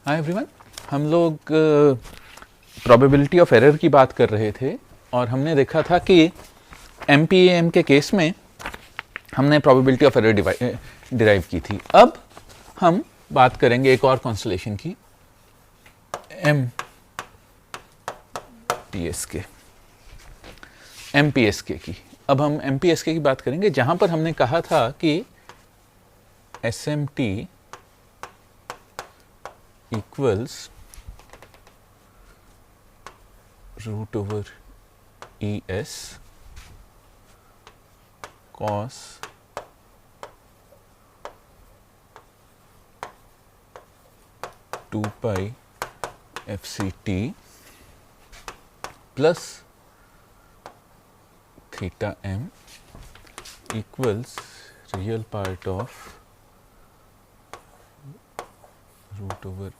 Hi everyone, हम लोग probability of error की बात कर रहे थे और हमने देखा था कि एमपीएम के केस में हमने प्रोबेबिलिटी ऑफ एरर डिराइव की थी। अब हम बात करेंगे एक और कॉन्स्टलेशन की, एमपीएसके की। अब हम एमपीएसके की बात करेंगे जहां पर हमने कहा था कि SMT equals root over ES cos 2 pi FCT plus theta m equals real part of root over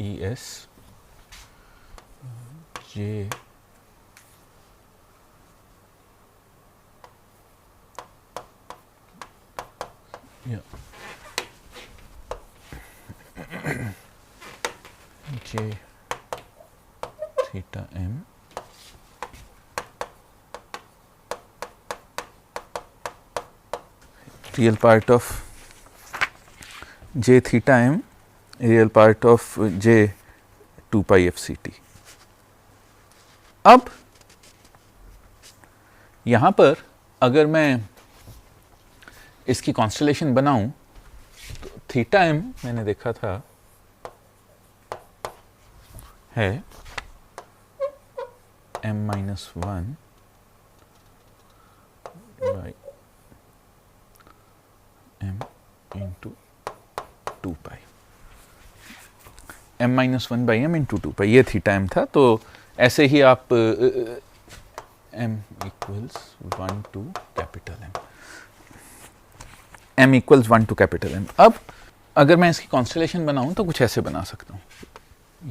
ES J J theta m real part of J theta m real part of J 2 pi FCT। अब यहाँ पर अगर मैं इसकी constellation बनाऊं तो theta m मैंने देखा था है m-1 by m into 2 pi, m-1 by m into 2 pi, ये थीटा m था। तो ऐसे ही आप m equals 1 to capital m equals 1 to capital M। अब अगर मैं इसकी कॉन्स्टलेशन बनाऊं तो कुछ ऐसे बना सकता हूं,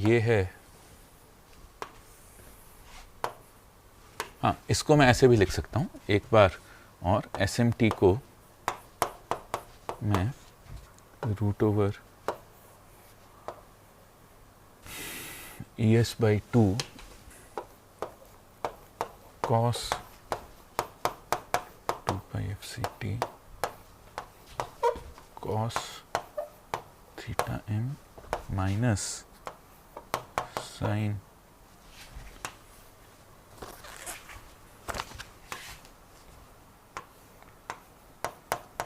ये है, हाँ इसको मैं ऐसे भी लिख सकता हूं एक बार, और SMT को मैं root over ES by 2 cos 2 pi FCT cos theta m minus sin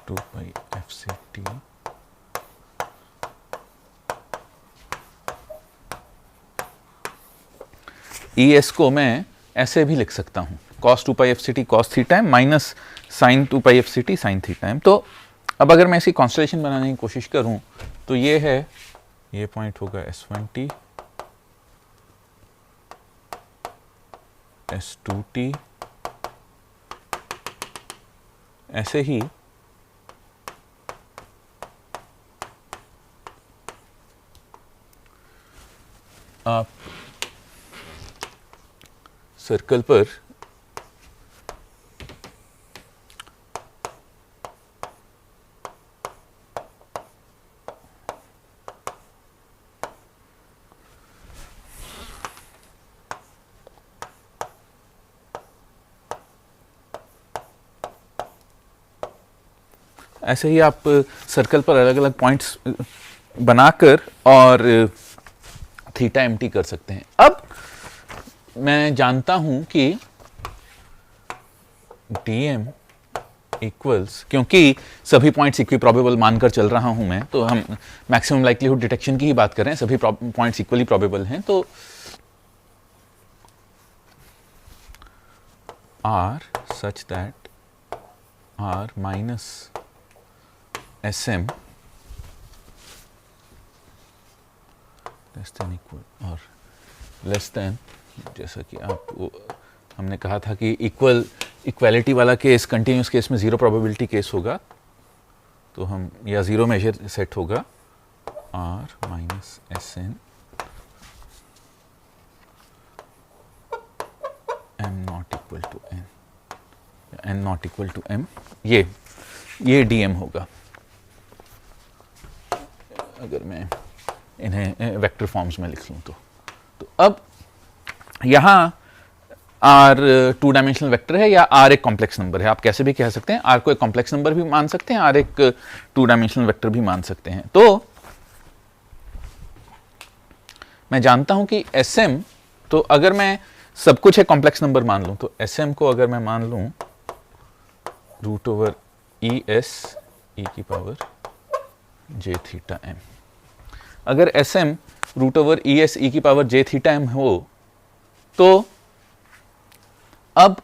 2 pi FCT ES को मैं ऐसे भी लिख सकता हूँ, cos 2 pi FCT cos theta m minus sin 2 pi FCT sin theta m। तो अब अगर मैं इसकी कॉन्स्टलेशन बनाने की कोशिश करूँ तो ये है, ये पॉइंट होगा S1T, S2T, ऐसे ही आप सर्कल पर ऐसे ही आप सर्कल पर अलग अलग पॉइंट्स बनाकर और थीटा एमटी कर सकते हैं। अब मैं जानता हूं कि dm इक्वल्स, क्योंकि सभी पॉइंट्स इक्वी प्रोबेबल मानकर चल रहा हूं मैं, तो हम मैक्सिमम लाइक्लीहुड डिटेक्शन की ही बात कर रहे हैं, सभी पॉइंट्स इक्वली प्रोबेबल हैं, तो r such that r minus sm less than equal और लेस देन, जैसा कि आप हमने कहा था कि इक्वालिटी वाला केस कंटिन्यूस केस में जीरो प्रोबेबिलिटी केस होगा, तो हम या जीरो मेजर सेट होगा r minus SN m not equal to n, n not equal to m, ये dm होगा। अगर मैं इन्हें वेक्टर फॉर्म्स में लिख लूँ तो अब यहाँ आर टू डायमेंशनल वेक्टर है या आर एक कॉम्प्लेक्स नंबर है, आप कैसे भी कह सकते हैं। आर को एक कॉम्प्लेक्स नंबर भी मान सकते हैं, आर एक टू डायमेंशनल वेक्टर भी मान सकते हैं। तो मैं जानता हूं कि एस एम, तो अगर मैं सब कुछ एक कॉम्प्लेक्स नंबर मान लूं तो एस एम को अगर मैं मान लूं root over E S E की पावर जे थीटा एम, अगर S M root over E S E की पावर जे थीटा एम हो तो अब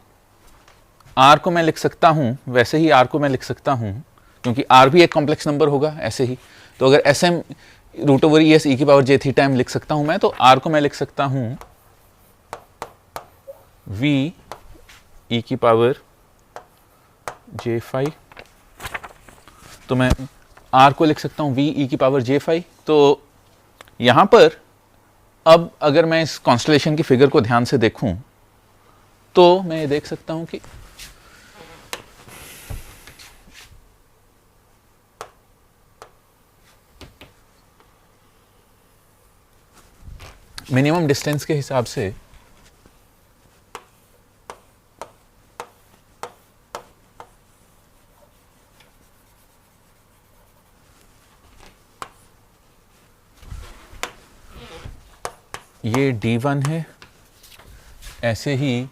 आर को मैं लिख सकता हूं, वैसे ही आर को मैं लिख सकता हूं क्योंकि आर भी एक कॉम्प्लेक्स नंबर होगा ऐसे ही। तो अगर S M root over E S E की पावर जे थीटा एम लिख सकता हूं मैं, तो आर को मैं लिख सकता हूं वी ई की पावर जे फाई, तो मैं आर को लिख सकता हूं वी ई की पावर जे फाई। तो यहां पर अब अगर मैं इस कॉन्स्टलेशन की फिगर को ध्यान से देखूं तो मैं ये देख सकता हूं कि मिनिमम डिस्टेंस के हिसाब से ये D1 है, ऐसे ही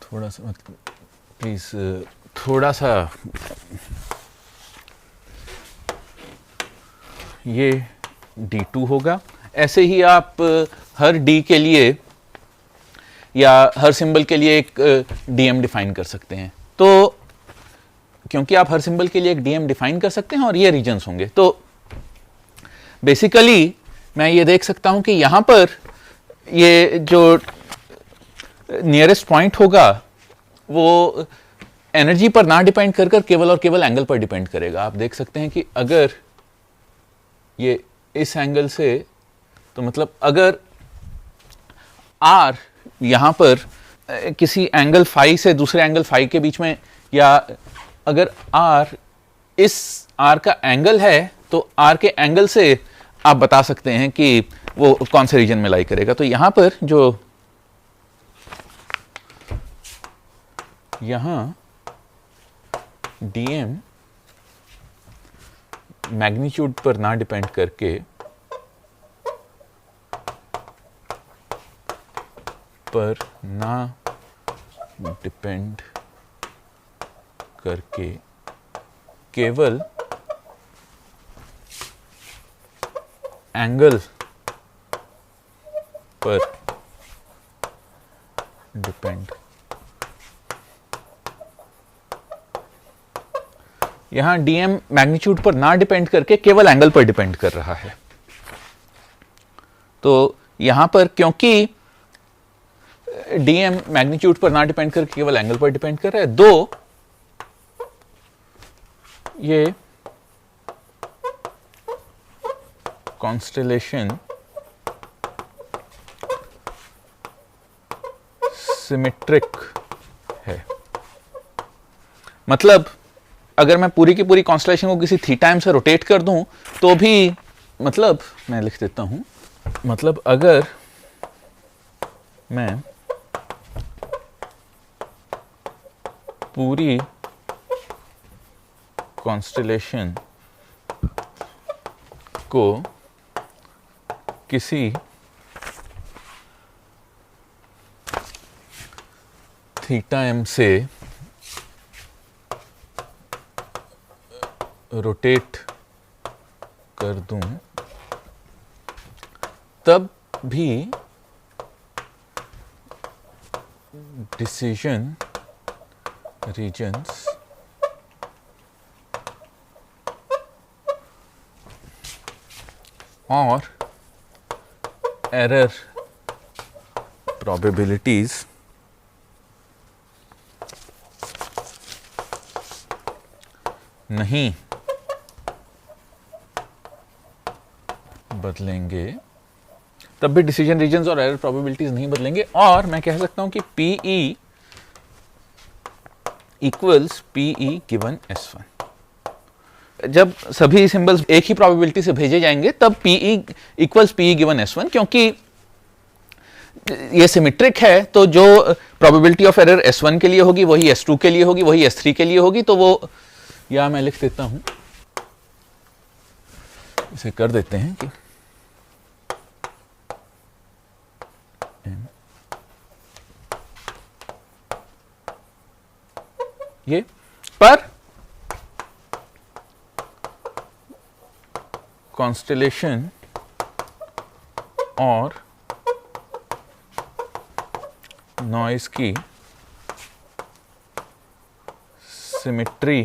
थोड़ा सा मतलब प्लीज थोड़ा सा ये D2 होगा। ऐसे ही आप हर D के लिए या हर सिंबल के लिए एक DM डिफाइन कर सकते हैं। तो क्योंकि आप हर सिंबल के लिए एक DM डिफाइन कर सकते हैं और ये रीजन्स होंगे, तो बेसिकली मैं ये देख सकता हूं कि यहां पर ये जो नियरेस्ट पॉइंट होगा वो एनर्जी पर ना डिपेंड कर केवल और केवल एंगल पर डिपेंड करेगा। आप देख सकते हैं कि अगर ये इस एंगल से, तो मतलब अगर आर यहां पर किसी एंगल फाई से दूसरे एंगल फाई के बीच में, या अगर आर इस आर का एंगल है तो आर के एंगल से आप बता सकते हैं कि वो कौन से रीजन में लाई करेगा। तो यहां पर जो यहां डीएम मैग्नीट्यूड पर ना डिपेंड करके केवल एंगल पर डिपेंड, यहां डीएम मैग्नीट्यूड पर ना डिपेंड करके केवल एंगल पर डिपेंड कर रहा है। तो यहां पर क्योंकि डीएम मैग्नीट्यूड पर ना डिपेंड करके केवल एंगल पर डिपेंड कर रहा है, दो ये कॉन्स्टेलेशन सिमेट्रिक है। मतलब अगर मैं पूरी की पूरी कॉन्स्टेलेशन को किसी थीटा एम से रोटेट कर दूं तो भी, मतलब मैं लिख देता हूं, मतलब अगर मैं पूरी कॉन्स्टेलेशन को किसी थीटा एम से रोटेट कर दूं तब भी डिसीजन रीजन्स और एरर प्रोबेबिलिटीज नहीं बदलेंगे, तब भी डिसीजन रीजन्स और एरर प्रोबेबिलिटीज नहीं बदलेंगे, और मैं कह सकता हूं कि PE equals PE given S1। जब सभी सिंबल्स एक ही प्रोबेबिलिटी से भेजे जाएंगे तब PE equals PE given S1, क्योंकि ये सिमेट्रिक है, तो जो प्रोबेबिलिटी ऑफ एरर S1 के लिए होगी वही S2 के लिए होगी, वही S3 के लिए होगी। तो वो, या मैं लिख देता हूं, इसे कर देते हैं कि ये पर कॉन्स्टेलेशन और नॉइज की सिमेट्री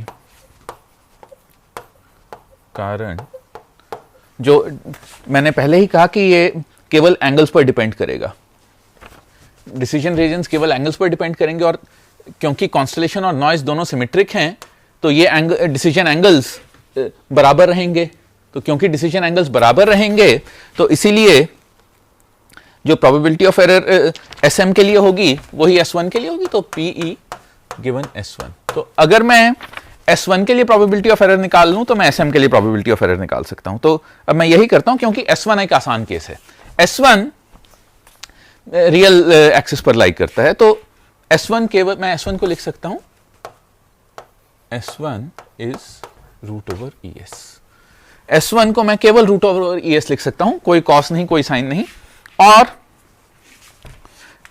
कारण, जो मैंने पहले ही कहा कि ये केवल एंगल्स पर डिपेंड करेगा, डिसीजन रीजन्स केवल एंगल्स पर डिपेंड करेंगे, और क्योंकि कॉन्स्टेलेशन और नॉइज दोनों सिमेट्रिक हैं तो ये डिसीजन एंगल्स बराबर रहेंगे। तो क्योंकि डिसीजन एंगल्स बराबर रहेंगे तो इसीलिए जो प्रोबेबिलिटी ऑफ एरर SM के लिए होगी वही S1 के लिए होगी, तो PE गिवन S1। तो अगर मैं S1 के लिए प्रोबेबिलिटी ऑफ एरर निकाल लूं तो मैं SM के लिए प्रोबेबिलिटी ऑफ एरर निकाल सकता हूं। तो अब मैं यही करता हूं, क्योंकि S1 एक आसान केस है, S1 रियल एक्सिस पर लाई करता है, तो S1 केवल, मैं S1 को लिख सकता हूं S1 is root over ES। S1 को मैं केवल रूट ओवर ES लिख सकता हूं, कोई कॉस नहीं, कोई साइन नहीं, और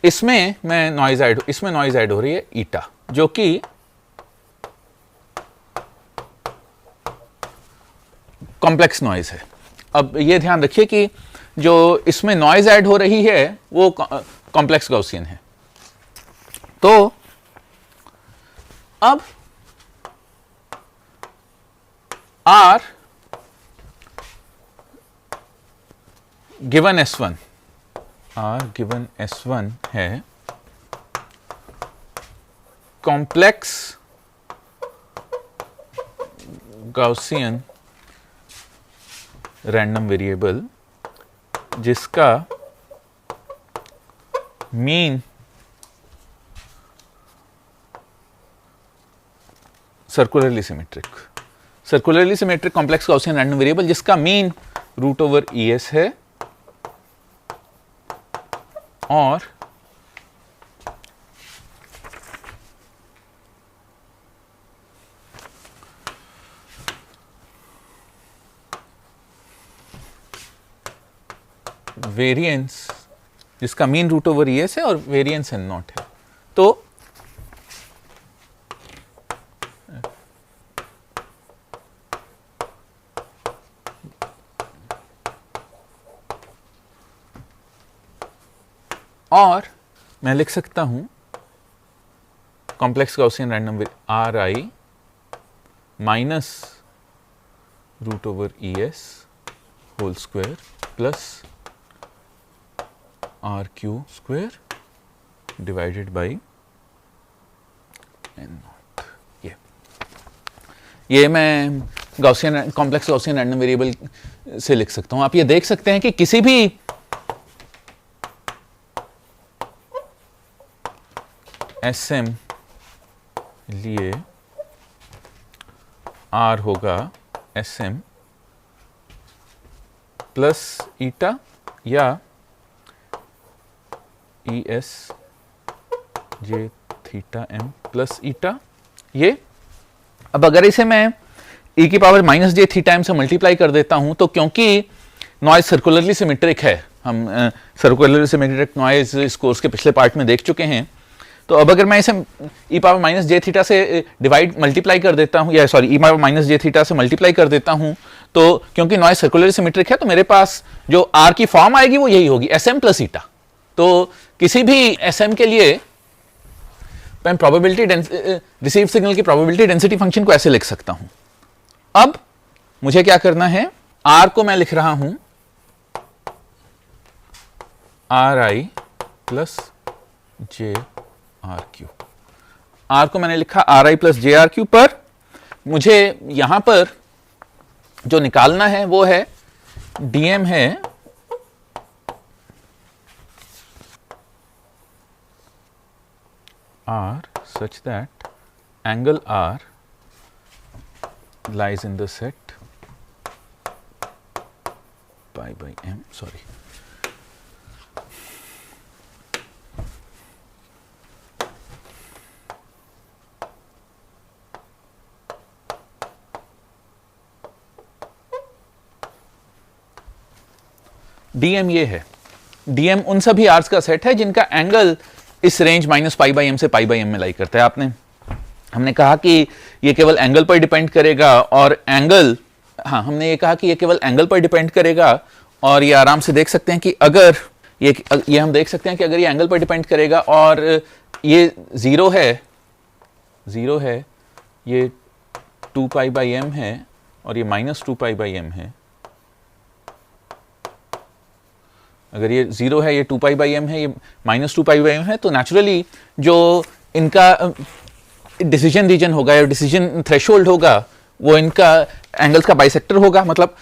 इसमें मैं नॉइज ऐड, इसमें नॉइज ऐड हो रही है ईटा, जो कि कॉम्प्लेक्स नॉइज है। अब ये ध्यान रखिए कि जो इसमें नॉइज ऐड हो रही है वो कॉम्प्लेक्स गॉसियन है। तो अब R given S1, R given S1 है कॉम्प्लेक्स गॉसियन रैंडम वेरिएबल जिसका mean circularly symmetric complex Gaussian random variable जिसका मीन रूट ओवर ES है, और वेरिएंस जिसका मीन रूट ओवर ES है और वेरिएंस N नॉट है। तो और मैं लिख सकता हूं complex Gaussian random RI minus root over ES whole square plus RQ square divided by N not. ये मैं Gaussian complex Gaussian random variable से लिख सकता हूं। आप ये देख सकते हैं कि किसी भी SM लिए R होगा SM प्लस ईटा या ES J theta M plus eta. ये अब अगर इसे मैं e की power minus J theta M से मल्टीप्लाई कर देता हूं, तो क्योंकि नॉइज सर्कुलरली सिमेट्रिक है, हम सर्कुलरली सिमेट्रिक नॉइज इस कोर्स के पिछले पार्ट में देख चुके हैं, तो अब अगर मैं इसे e power minus J theta से मल्टीप्लाई कर देता हूं, या sorry e power minus J theta से मल्टीप्लाई कर देता हूं, तो क्योंकि नॉइज सर्कुलरली सिमेट्रिक है तो मेरे पास जो R की फॉर्म आएगी वो यही होगी, SM प्लस ईटा। तो किसी भी SM के लिए मैं प्रोबेबिलिटी रिसीव सिग्नल की प्रोबेबिलिटी डेंसिटी फंक्शन को ऐसे लिख सकता हूं। अब मुझे क्या करना है, R को मैं लिख रहा हूं RI प्लस JRQ। R को मैंने लिखा RI प्लस JRQ पर मुझे यहां पर जो निकालना है वो है DM है R such that angle R lies in the set pi by m, sorry. DM ये है, DM उन सभी आर्स का सेट है जिनका एंगल इस range minus pi by M से पाई बाई एम में लाई करता है। हमने कहा कि ये केवल एंगल पर डिपेंड करेगा और एंगल, हाँ हमने ये कहा कि ये केवल एंगल पर डिपेंड करेगा और ये आराम से देख सकते हैं कि अगर ये हम देख सकते हैं कि अगर ये एंगल पर डिपेंड करेगा और ये जीरो है, ये 2 पाई बाई एम है और ये माइनस 2 पाई बाई एम है, अगर ये जीरो है, ये 2 पाई बाई एम है, ये माइनस 2 पाई बाई एम है, तो नेचुरली जो इनका डिसीजन रीजन होगा या डिसीजन थ्रेशोल्ड होगा वो इनका एंगल्स का बाइसेक्टर होगा। मतलब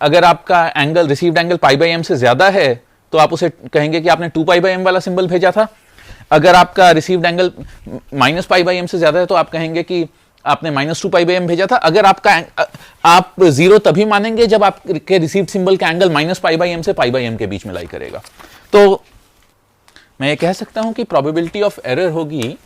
अगर आपका angle received angle pi by M से ज्यादा है तो आप उसे कहेंगे कि आपने 2 पाई बाई एम वाला सिंबल भेजा था। अगर आपका received angle minus pi by M से ज्यादा है तो आप कहेंगे कि आपने माइनस 2 पाई बाई एम भेजा था। अगर आप जीरो तभी मानेंगे जब आपके रिसीव्ड सिंबल का angle minus pi by M से पाई बाई एम के बीच में लाई करेगा। तो मैं ये कह सकता हूं कि प्रोबेबिलिटी ऑफ एरर होगी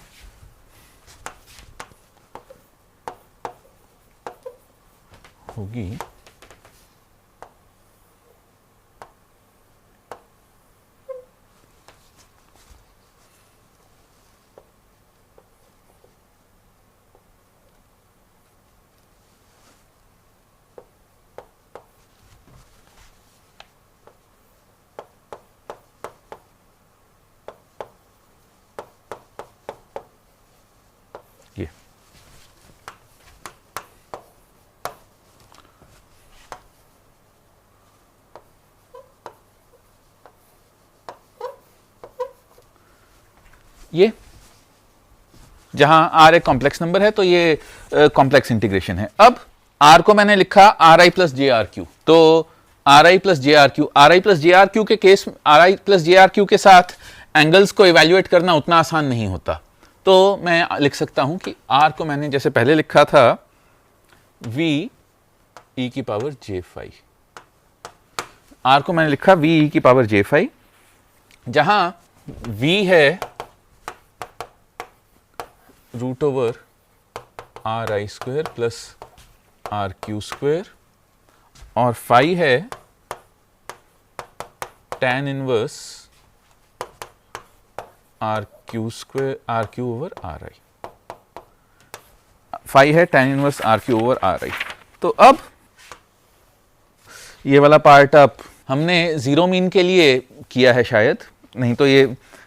ये जहां r एक कॉम्प्लेक्स नंबर है तो ये कॉम्प्लेक्स इंटीग्रेशन है। अब r को मैंने लिखा R I plus J R Q, तो R I plus J R Q, R I plus J R Q के case, R I plus J R Q के साथ एंगल्स को इवेल्युएट करना उतना आसान नहीं होता। तो मैं लिख सकता हूं कि r को मैंने जैसे पहले लिखा था v e की पावर जे फाई, r को मैंने लिखा v e की पावर जे फाई, जहां v है root over R I square plus R Q square और फाई है tan inverse R Q square, R Q over R I, phi है tan inverse R Q over R I. तो अब ये वाला part अब हमने जीरो मीन के लिए किया है शायद, नहीं तो ये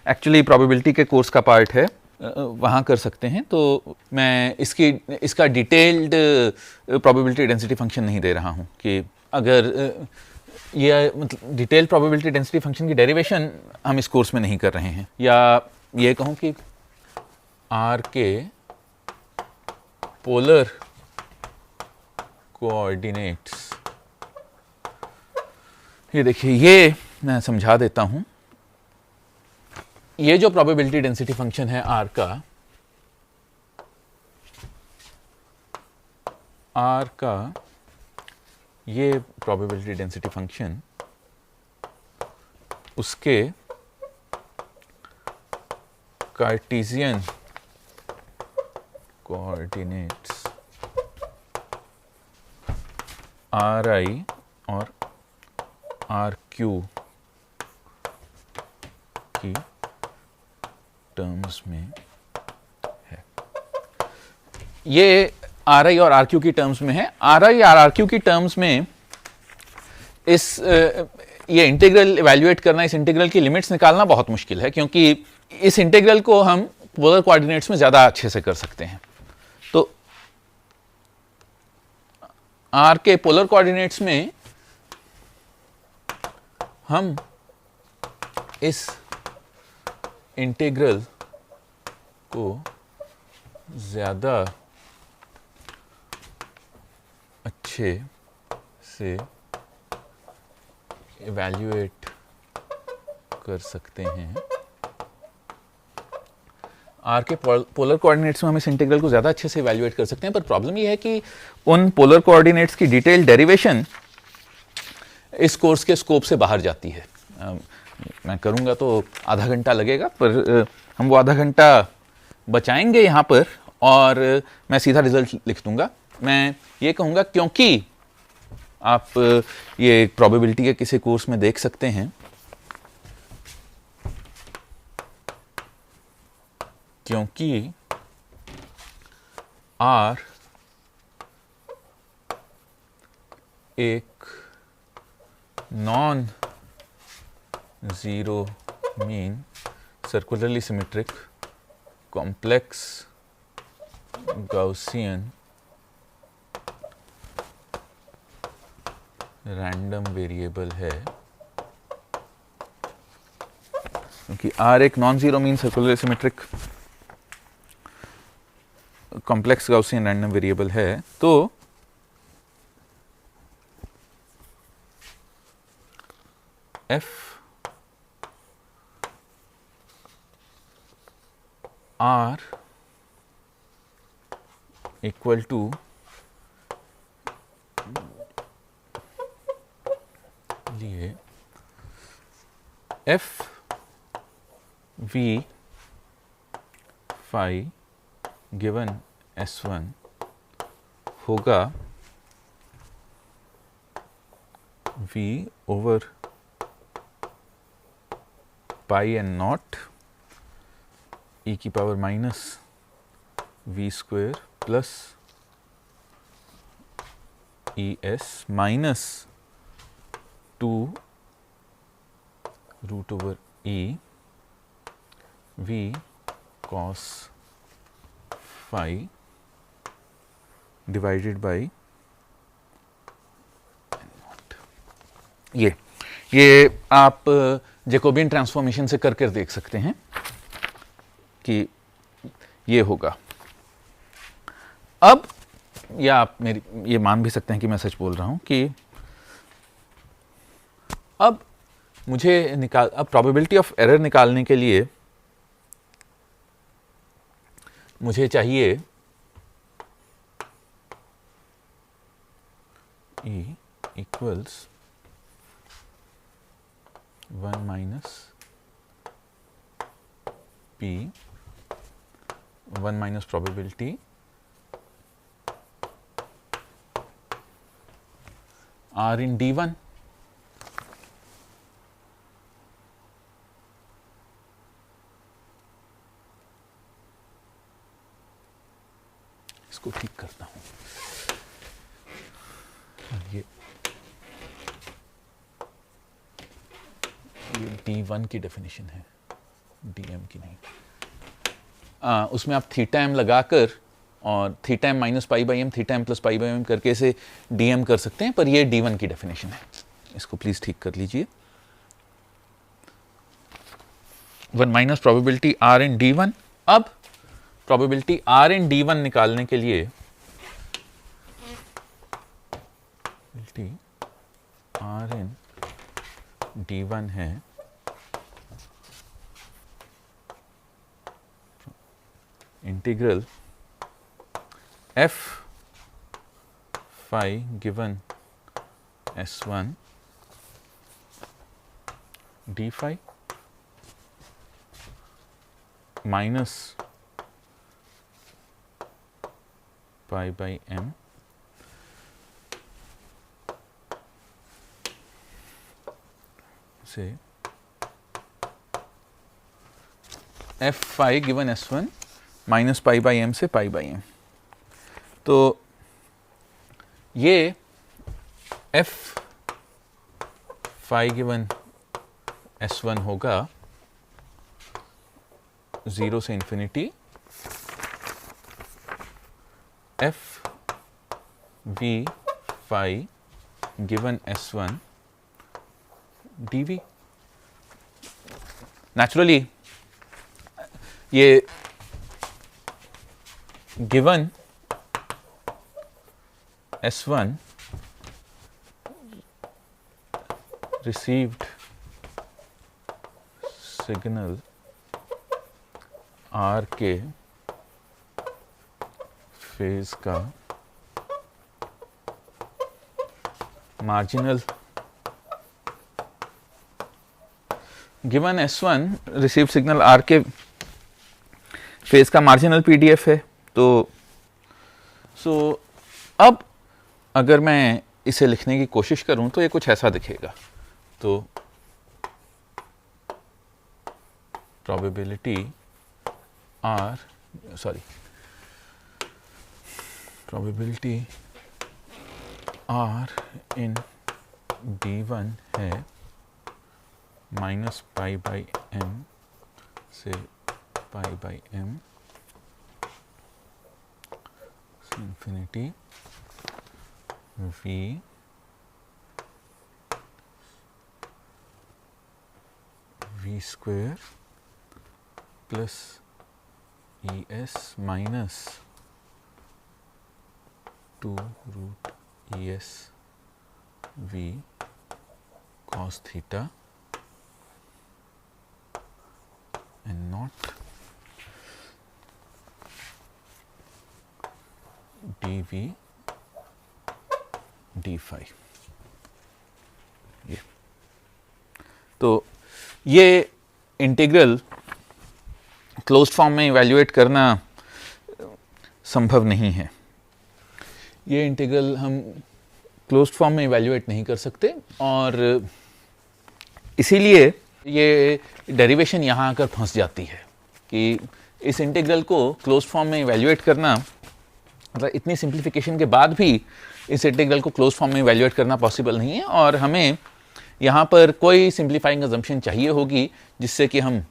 एक्चुअली प्रोबेबिलिटी के कोर्स का पार्ट है, वहाँ कर सकते हैं। तो मैं इसका डिटेल्ड प्रोबेबिलिटी डेंसिटी फंक्शन नहीं दे रहा हूँ कि अगर ये मतलब डिटेल्ड प्रोबेबिलिटी डेंसिटी फंक्शन की डेरिवेशन हम इस कोर्स में नहीं कर रहे हैं। या ये कहूँ कि आर के पोलर कोऑर्डिनेट्स, ये देखिए ये मैं समझा देता हूँ। ये जो प्रोबेबिलिटी डेंसिटी फंक्शन है R का ये प्रोबेबिलिटी डेंसिटी फंक्शन उसके कार्टेशियन कोऑर्डिनेट्स आर आई और आर क्यू की टर्म्स में है। ये आर आई और आर क्यू की टर्म्स में है। आर आई और आर क्यू की टर्म्स में ये इंटीग्रल इवैल्यूएट करना, इस इंटीग्रल की लिमिट्स निकालना बहुत मुश्किल है, क्योंकि इस इंटीग्रल को हम पोलर कोऑर्डिनेट्स में ज्यादा अच्छे से कर सकते हैं। तो आर के पोलर कोऑर्डिनेट्स में हम इस इंटीग्रल को ज्यादा अच्छे से इवैल्यूएट कर सकते हैं आर के पोलर कोऑर्डिनेट्स में हम इस इंटीग्रल को ज़्यादा अच्छे से इवैल्यूएट कर सकते हैं, पर प्रॉब्लम ये है कि उन पोलर कोऑर्डिनेट्स की डिटेल डेरिवेशन इस कोर्स के स्कोप से बाहर जाती है। मैं करूँगा तो आधा घंटा लगेगा, पर हम वो आधा घंटा बचाएंगे यहाँ पर और मैं सीधा रिजल्ट लिख दूंगा। मैं ये कहूँगा क्योंकि आप ये प्रोबेबिलिटी के किसी कोर्स में देख सकते हैं, क्योंकि R एक non zero mean circularly symmetric complex Gaussian random variable है, क्योंकि R एक non zero mean circularly symmetric complex Gaussian random variable है, तो F R इक्वल टू लिए F V phi given S1 होगा V over pi N not e की power minus v स्क्वेयर plus E S minus 2 root over e v cos phi divided by ये आप Jacobian transformation से कर देख सकते हैं कि ये होगा। अब या आप मेरी ये मान भी सकते हैं कि मैं सच बोल रहा हूं कि अब मुझे अब प्रोबेबिलिटी ऑफ एरर निकालने के लिए मुझे चाहिए E equals 1 minus P 1 minus probability R in D1 इसको ठीक करता हूं। ये D1 की डेफिनेशन है, DM की नहीं। उसमें आप थीटा एम लगाकर और theta M minus pi by M, theta M plus pi by M करके इसे DM कर सकते हैं, पर ये D1 की डेफिनेशन है। इसको प्लीज ठीक कर लीजिए। 1 minus probability R in D1। अब प्रोबेबिलिटी R इन D1 निकालने के लिए R इन D1 है integral F phi given S1 D phi minus pi by M से F phi given S1 minus pi by M से pi by M. तो ये F phi given S1 होगा 0 से infinity F V phi given S1 dV। Naturally ये given S1 received signal R के phase का marginal given S1 receive signal R के phase का मार्जिनल पीडीएफ है। तो अब अगर मैं इसे लिखने की कोशिश करूं तो ये कुछ ऐसा दिखेगा। तो प्रोबेबिलिटी R इन D1 है -π/m से π/m से infinity v square plus ES minus 2√ES v cos theta and not dv d5। तो ये इंटीग्रल क्लोज्ड फॉर्म में इवैल्यूएट करना संभव नहीं है। ये इंटीग्रल हम क्लोज्ड फॉर्म में इवैल्यूएट नहीं कर सकते और इसीलिए ये डेरिवेशन यहाँ आकर फंस जाती है कि इस इंटीग्रल को क्लोज्ड फॉर्म में इवैल्यूएट करना, मतलब इतनी सिंप्लीफिकेशन के बाद भी इस इंटीग्रल को क्लोज्ड फॉर्म में इवैल्यूएट करना पॉसिबल नहीं है और हमें यहाँ पर कोई सिंप्लीफाइंग अजम्पशन चाहिए होगी जिससे कि हम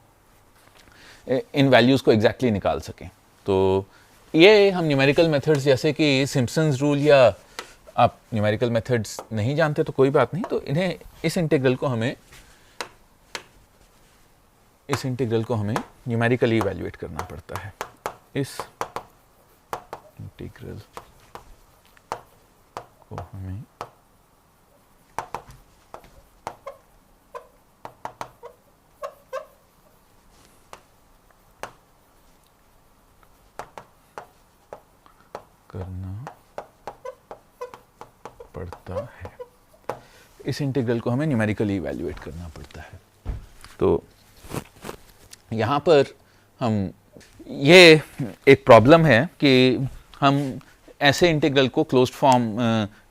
इन वैल्यूज़ को एग्जैक्टली निकाल सकें। तो ये हम न्यूमेरिकल मेथड्स जैसे कि सिम्पसन्स रूल, या आप न्यूमेरिकल मेथड्स नहीं जानते तो कोई बात नहीं, तो इन्हें इस इंटीग्रल को हमें न्यूमेरिकली इवैल्यूएट करना पड़ता है। इस इंटीग्रल को हमें करना पड़ता है, इस इंटीग्रल को हमें न्यूमेरिकली इवैल्यूएट करना पड़ता है। तो यहाँ पर ये एक प्रॉब्लम है कि हम ऐसे इंटीग्रल को क्लोज्ड फॉर्म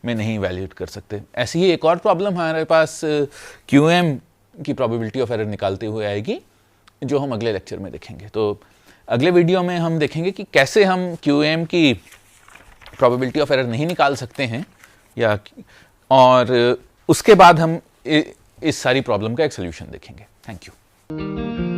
में नहीं इवैल्यूएट कर सकते। ऐसी ही एक और प्रॉब्लम हमारे पास QM की प्रोबेबिलिटी ऑफ एरर निकालते हुए आएगी, जो हम अगले लेक्चर में देखेंगे। तो अगले वीडियो में हम देखेंगे कि कैसे हम QM की प्रोबेबिलिटी ऑफ एरर नहीं निकाल सकते हैं, और उसके बाद हम इस सारी प्रॉब्लम का एक सोल्यूशन देखेंगे। Thank you.